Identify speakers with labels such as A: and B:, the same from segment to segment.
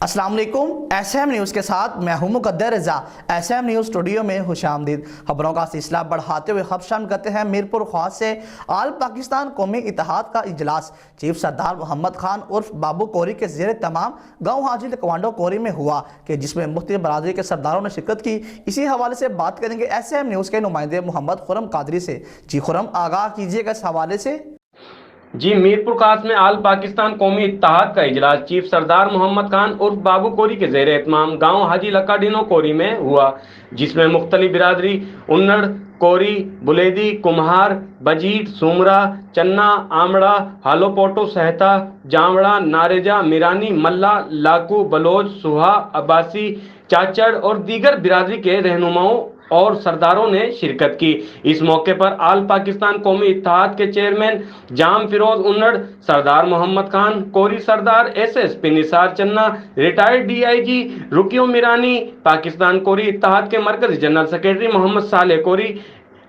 A: السلام علیکم، S M news کے ساتھ میں ہوں مقدر رضا۔ ایس ایم نیوز اسٹوڈیو میں خوش آمدید۔ خبروں کا سلسلہ بڑھاتے ہوئے خبر شامل کرتے ہیں۔ میرپورخاس سے آل پاکستان قومی اتحاد کا اجلاس چیف سردار محمد خان عرف بابو کوری کے زیر تمام گاؤں حاجی لکوانڈو کوری میں ہوا کہ جس میں مختلف برادری کے سرداروں نے شرکت کی۔ اسی حوالے سے بات کریں گے ایس ایم نیوز کے نمائندے محمد خرم قادری سے۔ جی خرم، آگاہ کیجیے گا اس حوالے سے۔
B: جی، میرپورخاس میں آل پاکستان قومی اتحاد کا اجلاس چیف سردار محمد خان عرف بابو کوری کے زیر اہتمام گاؤں حاجی لکاڈینو کوری میں ہوا، جس میں مختلف برادری انڑ، کوری، بلیدی، کمہار، بجیٹ، سومرا، چنا، آمڑا، ہالو پوٹو، سہتا، جامڑا، نارجا، میرانی، ملا، لاکو، بلوچ، سوہا، عباسی، چاچڑ اور دیگر برادری کے رہنماؤں اور سرداروں نے شرکت کی۔ اس موقع پر آل پاکستان قومی اتحاد کے chairman jam Feroz انڑ، Sardar Muhammad Khan کوری، Sardar S S P Nisar Channa, retired D I جی رکیو میرانی، پاکستان کوری اتحاد کے مرکزی جنرل سیکرٹری محمد صالح کوری،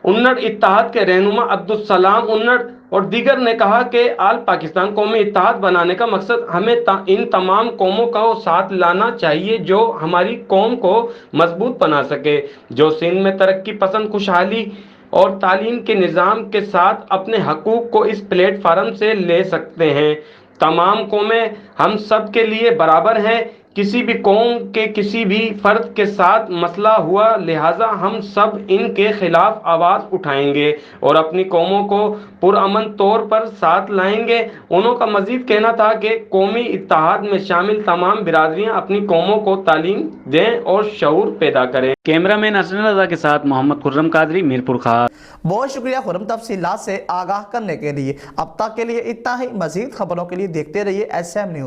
B: انڑ اتحاد کے رہنما عبدالسلام انڑ اور دیگر نے کہا کہ آل پاکستان قومی اتحاد بنانے کا مقصد ہمیں ان تمام قوموں کو ساتھ لانا چاہیے جو ہماری قوم کو مضبوط بنا سکے، جو سندھ میں ترقی پسند، خوشحالی اور تعلیم کے نظام کے ساتھ اپنے حقوق کو اس پلیٹ فارم سے لے سکتے ہیں۔ تمام قومیں ہم سب کے لیے برابر ہیں، کسی بھی قوم کے کسی بھی فرد کے ساتھ مسئلہ ہوا لہٰذا ہم سب ان کے خلاف آواز اٹھائیں گے اور اپنی قوموں کو پرامن طور پر ساتھ لائیں گے۔ انہوں کا مزید کہنا تھا کہ قومی اتحاد میں شامل تمام برادریاں اپنی قوموں کو تعلیم دیں اور شعور پیدا کریں۔ کیمرہ مین حسن رضا کے ساتھ محمد خرم قادری، میرپورخاس۔
A: بہت شکریہ خرم تفصیلات سے آگاہ کرنے کے لیے۔ اب تک کے لیے اتنا ہی، مزید خبروں کے لیے دیکھتے رہیے ایس ایم نیوز۔